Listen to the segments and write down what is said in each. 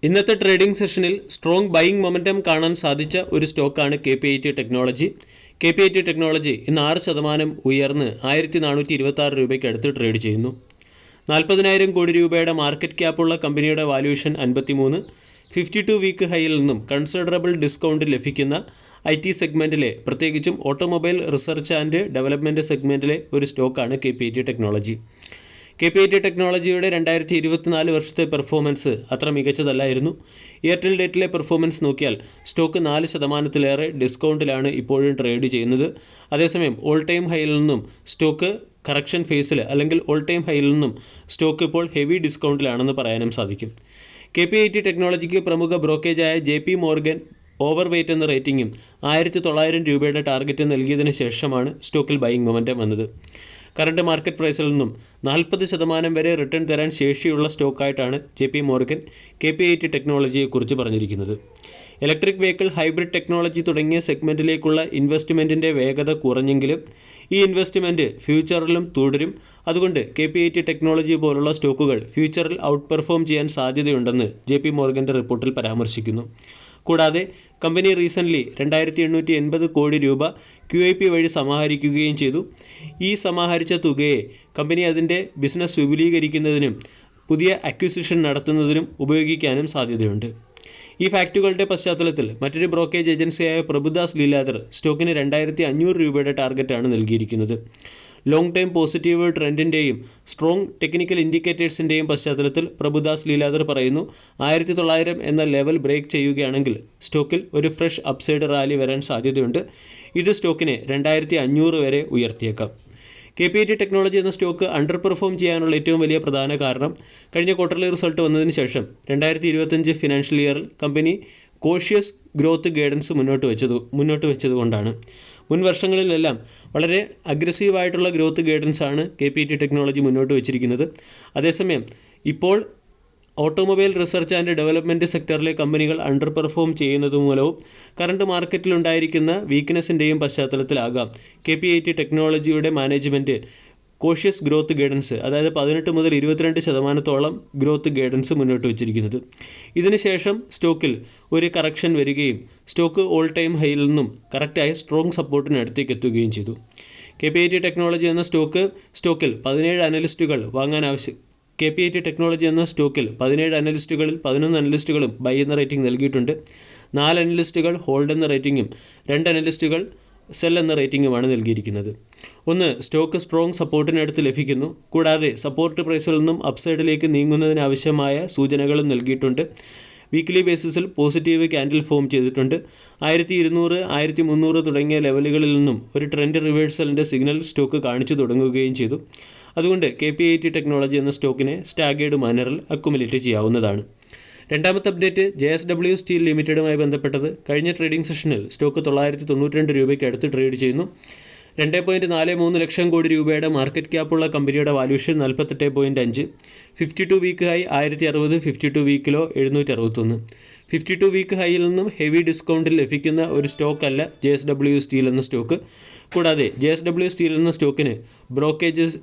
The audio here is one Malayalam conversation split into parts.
ഇന്നത്തെ ട്രേഡിംഗ് സെഷനിൽ സ്ട്രോങ് ബൈയിങ് മൊമെൻറ്റം കാണാൻ സാധിച്ച ഒരു സ്റ്റോക്കാണ് KPIT ടെക്നോളജി. KPIT ടെക്നോളജി ഇന്ന് 6% ഉയർന്ന് 1426 രൂപയ്ക്ക് അടുത്ത് ട്രേഡ് ചെയ്യുന്നു. 40,000 കോടി രൂപയുടെ മാർക്കറ്റ് ക്യാപ്പുള്ള കമ്പനിയുടെ വാല്യൂഷൻ 53. 52 വീക്ക് ഹൈയിൽ നിന്നും കൺസിഡറബിൾ ഡിസ്കൗണ്ട് ലഭിക്കുന്ന IT സെഗ്മെൻറ്റിലെ പ്രത്യേകിച്ചും ഓട്ടോമൊബൈൽ റിസർച്ച് ആൻഡ് ഡെവലപ്മെൻറ്റ് സെഗ്മെൻറ്റിലെ ഒരു സ്റ്റോക്കാണ് KPIT ടെക്നോളജി. KPIT ടെക്നോളജിയുടെ 2024 വർഷത്തെ പെർഫോമൻസ് അത്ര മികച്ചതല്ലായിരുന്നു. എയർടെൽ ഡേറ്റിലെ പെർഫോമൻസ് നോക്കിയാൽ സ്റ്റോക്ക് 4%-ലേറെ ഡിസ്കൗണ്ടിലാണ് ഇപ്പോഴും ട്രേഡ് ചെയ്യുന്നത്. അതേസമയം ഓൾ ടൈം ഹൈയിൽ നിന്നും സ്റ്റോക്ക് കറക്ഷൻ ഫേസിൽ അല്ലെങ്കിൽ ഓൾ ടൈം ഹൈയിൽ നിന്നും സ്റ്റോക്ക് ഇപ്പോൾ ഹെവി ഡിസ്കൗണ്ടിലാണെന്ന് പറയാനും സാധിക്കും. KPIT ടെക്നോളജിക്ക് പ്രമുഖ ബ്രോക്കേജായ JP മോർഗൻ ഓവർ വെയ്റ്റ് എന്ന റേറ്റിംഗും 1900 രൂപയുടെ ടാർഗറ്റ് നൽകിയതിനു ശേഷമാണ് സ്റ്റോക്കിൽ ബൈയിങ് മൊമെൻറ്റം വന്നത്. കറണ്ട് മാർക്കറ്റ് പ്രൈസിൽ നിന്നും 40% വരെ റിട്ടേൺ തരാൻ ശേഷിയുള്ള സ്റ്റോക്കായിട്ടാണ് JP മോർഗൻ KPIT ടെക്നോളജിയെക്കുറിച്ച് പറഞ്ഞിരിക്കുന്നത്. ഇലക്ട്രിക് വെഹിക്കിൾ, ഹൈബ്രിഡ് ടെക്നോളജി തുടങ്ങിയ സെഗ്മെൻറ്റിലേക്കുള്ള ഇൻവെസ്റ്റ്മെൻറ്റിൻ്റെ വേഗത കുറഞ്ഞെങ്കിലും ഈ ഇൻവെസ്റ്റ്മെൻറ്റ് ഫ്യൂച്ചറിലും തുടരും. അതുകൊണ്ട് KPIT ടെക്നോളജി പോലുള്ള സ്റ്റോക്കുകൾ ഫ്യൂച്ചറിൽ ഔട്ട് പെർഫോം ചെയ്യാൻ സാധ്യതയുണ്ടെന്ന് JP മോർഗൻ്റെ റിപ്പോർട്ടിൽ പരാമർശിക്കുന്നു. കൂടാതെ കമ്പനി റീസെൻ്റ്ലി 2880 കോടി രൂപ QIP വഴി സമാഹരിക്കുകയും ചെയ്തു. ഈ സമാഹരിച്ച തുകയെ കമ്പനി അതിൻ്റെ ബിസിനസ് വിപുലീകരിക്കുന്നതിനും പുതിയ അക്വിസിഷൻ നടത്തുന്നതിനും ഉപയോഗിക്കാനും സാധ്യതയുണ്ട്. ഈ ഫാക്റ്റുകളുടെ പശ്ചാത്തലത്തിൽ മറ്റൊരു ബ്രോക്കേജ് ഏജൻസിയായ പ്രഭുദാസ് ലീലാധർ സ്റ്റോക്കിന് 2500 രൂപയുടെ ടാർഗറ്റാണ് നൽകിയിരിക്കുന്നത്. ലോങ് ടൈം പോസിറ്റീവ് ട്രെൻഡിൻ്റെയും സ്ട്രോങ് ടെക്നിക്കൽ ഇൻഡിക്കേറ്റേഴ്സിൻ്റെയും പശ്ചാത്തലത്തിൽ പ്രഭുദാസ് ലീലാധർ പറയുന്നു, 1900 എന്ന ലെവൽ ബ്രേക്ക് ചെയ്യുകയാണെങ്കിൽ സ്റ്റോക്കിൽ ഒരു ഫ്രഷ് അപ്സൈഡ് റാലി വരാൻ സാധ്യതയുണ്ട്. ഇത് സ്റ്റോക്കിനെ 2500 വരെ ഉയർത്തിയേക്കാം. KPIT ടെക്നോളജി എന്ന സ്റ്റോക്ക് അണ്ടർ പെർഫോം ചെയ്യാനുള്ള ഏറ്റവും വലിയ പ്രധാന കാരണം കഴിഞ്ഞ ക്വാർട്ടർലി റിസൾട്ട് വന്നതിന് ശേഷം 2025 ഫിനാൻഷ്യൽ ഇയറിൽ കമ്പനി കോഷ്യസ് ഗ്രോത്ത് ഗൈഡൻസ് മുന്നോട്ട് വെച്ചതുകൊണ്ടാണ്. മുൻ വർഷങ്ങളിലെല്ലാം വളരെ അഗ്രസീവായിട്ടുള്ള ഗ്രോത്ത് ഗൈഡൻസാണ് KPIT ടെക്നോളജി മുന്നോട്ട് വെച്ചിരിക്കുന്നത്. അതേസമയം ഇപ്പോൾ ഓട്ടോമൊബൈൽ റിസർച്ച് ആൻഡ് ഡെവലപ്മെൻറ്റ് സെക്ടറിലെ കമ്പനികൾ അണ്ടർ പെർഫോം ചെയ്യുന്നത് മൂലവും കറണ്ട് മാർക്കറ്റിലുണ്ടായിരിക്കുന്ന വീക്ക്നെസ്സിൻ്റെയും പശ്ചാത്തലത്തിലാകാം KPIT ടെക്നോളജിയുടെ മാനേജ്മെൻറ്റ് കോഷ്യസ് ഗ്രോത്ത് ഗൈഡൻസ്, അതായത് 18 മുതൽ 22% ഗ്രോത്ത് ഗൈഡൻസ് മുന്നോട്ട് വച്ചിരിക്കുന്നത്. ഇതിനുശേഷം സ്റ്റോക്കിൽ ഒരു കറക്ഷൻ വരികയും സ്റ്റോക്ക് ഓൾ ടൈം ഹൈയിൽ നിന്നും കറക്റ്റായ സ്ട്രോങ് സപ്പോർട്ടിന് അടുത്തേക്ക് എത്തുകയും ചെയ്തു. KPIT ടെക്നോളജി എന്ന സ്റ്റോക്കിൽ 17 അനലിസ്റ്റുകൾ KPIT ടെക്നോളജി എന്ന സ്റ്റോക്കിൽ 17 അനലിസ്റ്റുകളിൽ 11 അനലിസ്റ്റുകളും ബൈ എന്ന റേറ്റിംഗ് നൽകിയിട്ടുണ്ട്. 4 അനലിസ്റ്റുകൾ ഹോൾഡ് എന്ന റേറ്റിംഗും 2 അനലിസ്റ്റുകൾ സെൽ എന്ന റേറ്റിംഗുമാണ് നൽകിയിരിക്കുന്നത്. സ്റ്റോക്ക് സ്ട്രോങ് സപ്പോർട്ടിനടുത്ത് ലഭിക്കുന്നു. കൂടാതെ സപ്പോർട്ട് പ്രൈസിൽ നിന്നും അപ്സൈഡിലേക്ക് നീങ്ങുന്നതിനാവശ്യമായ സൂചനകളും നൽകിയിട്ടുണ്ട്. വീക്ക്ലി ബേസിസിൽ പോസിറ്റീവ് ക്യാൻഡിൽ ഫോം ചെയ്തിട്ടുണ്ട്. 1200, 1300 തുടങ്ങിയ ലെവലുകളിൽ നിന്നും ഒരു ട്രെൻഡ് റിവേഴ്സലിൻ്റെ സിഗ്നൽ സ്റ്റോക്ക് കാണിച്ചു തുടങ്ങുകയും ചെയ്തു. അതുകൊണ്ട് KPIT ടെക്നോളജി എന്ന സ്റ്റോക്കിനെ സ്റ്റാഗേർഡ് മാനറിൽ അക്കുമുലേറ്റ് ചെയ്യാവുന്നതാണ്. രണ്ടാമത്തെ അപ്ഡേറ്റ് JSW സ്റ്റീൽ ലിമിറ്റഡുമായി ബന്ധപ്പെട്ടത്. കഴിഞ്ഞ ട്രേഡിംഗ് സെഷനിൽ സ്റ്റോക്ക് 992 രൂപയ്ക്ക് അടുത്ത് ട്രേഡ് ചെയ്യുന്നു. 2.43 ലക്ഷം കോടി രൂപയുടെ മാർക്കറ്റ് ക്യാപ്പുള്ള കമ്പനിയുടെ വാല്യൂഷൻ 48.5. 52 വീക്ക് ഹൈ 1060, 52 വീക്കിലോ 761. 52 വീക്ക് ഹൈയിൽ നിന്നും ഹെവി ഡിസ്കൗണ്ടിൽ ലഭിക്കുന്ന ഒരു സ്റ്റോക്കല്ല JSW സ്റ്റീൽ എന്ന സ്റ്റോക്ക്. കൂടാതെ JSW സ്റ്റീൽ എന്ന സ്റ്റോക്കിന്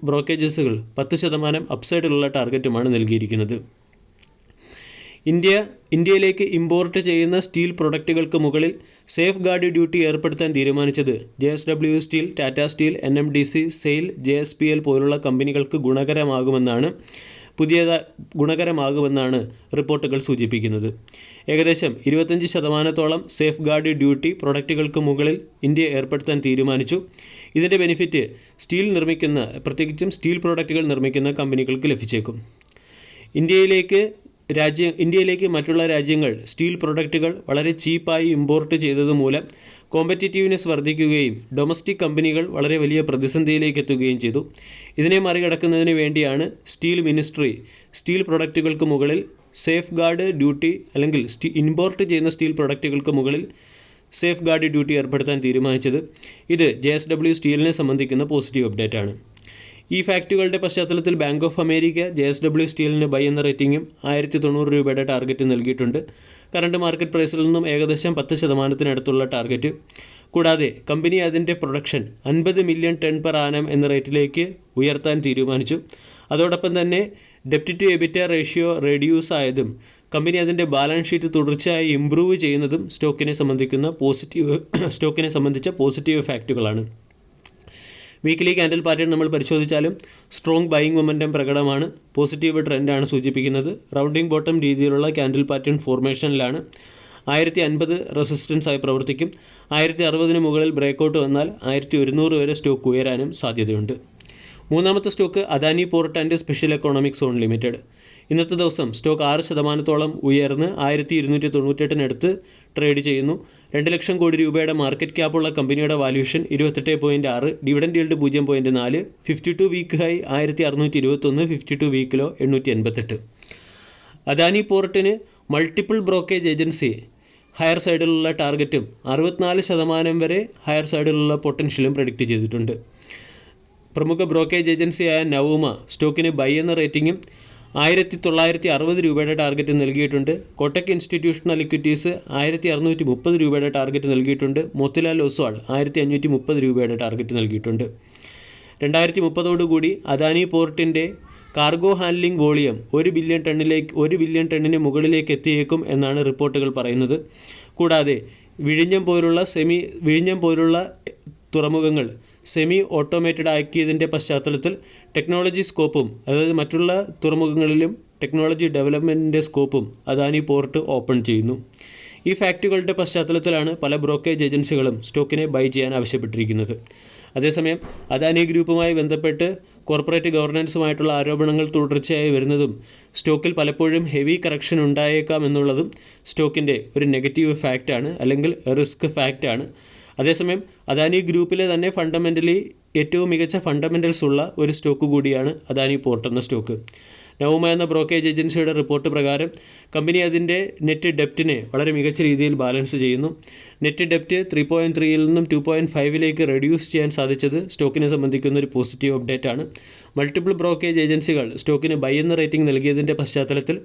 ബ്രോക്കേജസുകൾ 10% അപ്സൈഡിലുള്ള ടാർഗറ്റുമാണ് നൽകിയിരിക്കുന്നത്. ഇന്ത്യയിലേക്ക് ഇമ്പോർട്ട് ചെയ്യുന്ന സ്റ്റീൽ പ്രൊഡക്റ്റുകൾക്ക് മുകളിൽ സേഫ് ഗാർഡ് ഡ്യൂട്ടി ഏർപ്പെടുത്താൻ തീരുമാനിച്ചത് JSW steel, Tata steel, NMDC, sale, JSPL പോലുള്ള കമ്പനികൾക്ക് ഗുണകരമാകുമെന്നാണ് റിപ്പോർട്ടുകൾ സൂചിപ്പിക്കുന്നത്. ഏകദേശം 25% സേഫ് ഗാർഡ് ഡ്യൂട്ടി പ്രൊഡക്റ്റുകൾക്ക് മുകളിൽ ഇന്ത്യ ഏർപ്പെടുത്താൻ തീരുമാനിച്ചു. ഇതിൻ്റെ ബെനിഫിറ്റ് പ്രത്യേകിച്ചും സ്റ്റീൽ പ്രൊഡക്റ്റുകൾ നിർമ്മിക്കുന്ന കമ്പനികൾക്ക് ലഭിച്ചേക്കും. ഇന്ത്യയിലേക്ക് മറ്റുള്ള രാജ്യങ്ങൾ സ്റ്റീൽ പ്രൊഡക്റ്റുകൾ വളരെ ചീപ്പായി ഇമ്പോർട്ട് ചെയ്തതുമൂലം കോമ്പറ്റീറ്റീവ്നെസ് വർദ്ധിക്കുകയും ഡൊമസ്റ്റിക് കമ്പനികൾ വളരെ വലിയ പ്രതിസന്ധിയിലേക്ക് എത്തുകയും ചെയ്തു. ഇതിനെ മറികടക്കുന്നതിന് വേണ്ടിയാണ് സ്റ്റീൽ മിനിസ്ട്രി സ്റ്റീൽ പ്രൊഡക്റ്റുകൾക്ക് മുകളിൽ സേഫ് ഗാർഡ് ഡ്യൂട്ടി അല്ലെങ്കിൽ ഇമ്പോർട്ട് ചെയ്യുന്ന സ്റ്റീൽ പ്രൊഡക്റ്റുകൾക്ക് മുകളിൽ സേഫ് ഗാർഡ് ഡ്യൂട്ടി ഏർപ്പെടുത്താൻ തീരുമാനിച്ചത്. ഇത് JSW സ്റ്റീലിനെ സംബന്ധിക്കുന്ന പോസിറ്റീവ് അപ്ഡേറ്റ് ആണ്. ഈ ഫാക്റ്റുകളുടെ പശ്ചാത്തലത്തിൽ ബാങ്ക് ഓഫ് അമേരിക്ക JSW സ്റ്റീലിന് ബൈ എന്ന റേറ്റിംഗും 1900 രൂപയുടെ ടാർഗറ്റ് നൽകിയിട്ടുണ്ട്. കറണ്ട് മാർക്കറ്റ് പ്രൈസിൽ നിന്നും ഏകദേശം 10%-അടുത്തുള്ള ടാർഗറ്റ്. കൂടാതെ കമ്പനി അതിൻ്റെ production 50 million ton per annum എന്ന റേറ്റിലേക്ക് ഉയർത്താൻ തീരുമാനിച്ചു. അതോടൊപ്പം തന്നെ ഡെപ്റ്റ് ടു എബിറ്റ റേഷ്യോ റെഡ്യൂസ് ആയതും കമ്പനി അതിൻ്റെ ബാലൻസ് ഷീറ്റ് തുടർച്ചയായി ഇംപ്രൂവ് ചെയ്യുന്നതും സ്റ്റോക്കിനെ സംബന്ധിച്ച പോസിറ്റീവ് ഫാക്റ്റുകളാണ്. വീക്കിലി ക്യാൻഡിൽ പാറ്റേൺ നമ്മൾ പരിശോധിച്ചാലും സ്ട്രോങ് ബൈയിങ് മൊമെൻറ്റം പ്രകടമാണ്. പോസിറ്റീവ് ട്രെൻഡാണ് സൂചിപ്പിക്കുന്നത്. റൗണ്ടിംഗ് ബോട്ടം രീതിയിലുള്ള ക്യാൻഡിൽ പാറ്റേൺ ഫോർമേഷനിലാണ്. 1050 റെസിസ്റ്റൻസ് ആയി പ്രവർത്തിക്കും. 1060 മുകളിൽ ബ്രേക്കൗട്ട് വന്നാൽ 1100 വരെ സ്റ്റോക്ക് ഉയരാനും സാധ്യതയുണ്ട്. മൂന്നാമത്തെ stock Adani port and special economic zone limited. ഇന്നത്തെ ദിവസം സ്റ്റോക്ക് 6% ഉയർന്ന് 1298 ട്രേഡ് ചെയ്യുന്നു. 2 ലക്ഷം കോടി രൂപയുടെ മാർക്കറ്റ് ക്യാപ്പുള്ള കമ്പനിയുടെ valuation 28.6, dividend yield 0.4, 52 week high 1621, 52 week low 888. Adani പോർട്ടിന് മൾട്ടിപ്പിൾ ബ്രോക്കേജ് ഏജൻസി ഹയർ സൈഡിലുള്ള ടാർഗറ്റും 64% വരെ ഹയർ സൈഡിലുള്ള പൊട്ടൻഷ്യലും പ്രഡിക്റ്റ് ചെയ്തിട്ടുണ്ട്. പ്രമുഖ ബ്രോക്കേജ് ഏജൻസിയായ നവൂമ സ്റ്റോക്കിന് ബൈ എന്ന റേറ്റിംഗും 1960 രൂപയുടെ ടാർഗറ്റ് നൽകിയിട്ടുണ്ട്. കോട്ടക് ഇൻസ്റ്റിറ്റ്യൂഷണൽ ഇക്വിറ്റീസ് 1630 രൂപയുടെ ടാർഗറ്റ് നൽകിയിട്ടുണ്ട്. മോത്തിലാൽ ഒസ്വാൾ 1530 രൂപയുടെ ടാർഗറ്റ് നൽകിയിട്ടുണ്ട്. 2030 അദാനി പോർട്ടിൻ്റെ കാർഗോ ഹാൻഡ്ലിംഗ് വോളിയം 1 ബില്യൺ ടണ്ണിന് മുകളിലേക്ക് എത്തിയേക്കും എന്നാണ് റിപ്പോർട്ടുകൾ പറയുന്നത്. കൂടാതെ വിഴിഞ്ഞം പോലുള്ള തുറമുഖങ്ങൾ സെമി ഓട്ടോമേറ്റഡ് ആക്കിയതിൻ്റെ പശ്ചാത്തലത്തിൽ ടെക്നോളജി സ്കോപ്പും, അതായത് മറ്റുള്ള തുറമുഖങ്ങളിലും ടെക്നോളജി ഡെവലപ്മെൻറ്റിൻ്റെ സ്കോപ്പും അദാനി പോർട്ട് ഓപ്പൺ ചെയ്യുന്നു. ഈ ഫാക്റ്റുകളുടെ പശ്ചാത്തലത്തിലാണ് പല ബ്രോക്കേജ് ഏജൻസികളും സ്റ്റോക്കിനെ ബൈ ചെയ്യാൻ ആവശ്യപ്പെട്ടിരിക്കുന്നത്. അതേസമയം അദാനി ഗ്രൂപ്പുമായി ബന്ധപ്പെട്ട് കോർപ്പറേറ്റ് ഗവർണൻസുമായിട്ടുള്ള ആരോപണങ്ങൾ തുടർച്ചയായി വരുന്നതും സ്റ്റോക്കിൽ പലപ്പോഴും ഹെവി കറക്ഷൻ ഉണ്ടായേക്കാം എന്നുള്ളതും സ്റ്റോക്കിൻ്റെ ഒരു നെഗറ്റീവ് ഫാക്റ്റാണ്, അല്ലെങ്കിൽ റിസ്ക് ഫാക്റ്റാണ്. അതേസമയം അദാനി ഗ്രൂപ്പിലെ തന്നെ ഫണ്ടമെൻ്റലി ഏറ്റവും മികച്ച ഫണ്ടമെൻ്റൽസ് ഉള്ള ഒരു സ്റ്റോക്ക് കൂടിയാണ് അദാനി പോർട്ട് എന്ന സ്റ്റോക്ക്. നവൂമ എന്ന ബ്രോക്കേജ് ഏജൻസിയുടെ റിപ്പോർട്ട് പ്രകാരം കമ്പനി അതിൻ്റെ നെറ്റ് ഡെപ്റ്റിനെ വളരെ മികച്ച രീതിയിൽ ബാലൻസ് ചെയ്യുന്നു. നെറ്റ് ഡെപ്റ്റ് 3.3 നിന്നും 2.5 റെഡ്യൂസ് ചെയ്യാൻ സാധിച്ചത് സ്റ്റോക്കിനെ സംബന്ധിക്കുന്ന ഒരു പോസിറ്റീവ് അപ്ഡേറ്റ് ആണ്. മൾട്ടിപ്പിൾ ബ്രോക്കേജ് ഏജൻസികൾ സ്റ്റോക്കിന് ബൈ എന്ന റേറ്റിംഗ് നൽകിയതിൻ്റെ പശ്ചാത്തലത്തിൽ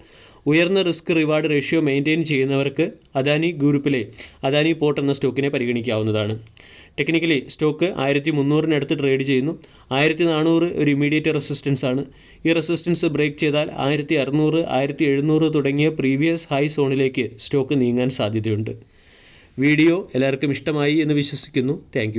ഉയർന്ന റിസ്ക് റിവാർഡ് റേഷ്യോ മെയിൻറ്റെയിൻ ചെയ്യുന്നവർക്ക് അദാനി ഗ്രൂപ്പിലെ അദാനി പോർട്ട് എന്ന സ്റ്റോക്കിനെ പരിഗണിക്കാവുന്നതാണ്. ടെക്നിക്കലി സ്റ്റോക്ക് 1300 ട്രേഡ് ചെയ്യുന്നു. 1400 ഒരു ഇമ്മീഡിയറ്റ് റെസിസ്റ്റൻസ് ആണ്. ഈ റെസിസ്റ്റൻസ് ബ്രേക്ക് ചെയ്താൽ 1600, 1700 തുടങ്ങിയ പ്രീവിയസ് ഹൈ സോണിലേക്ക് സ്റ്റോക്ക് നീങ്ങാൻ സാധ്യതയുണ്ട്. വീഡിയോ എല്ലാവർക്കും ഇഷ്ടമായി എന്ന് വിശ്വസിക്കുന്നു. Thank you.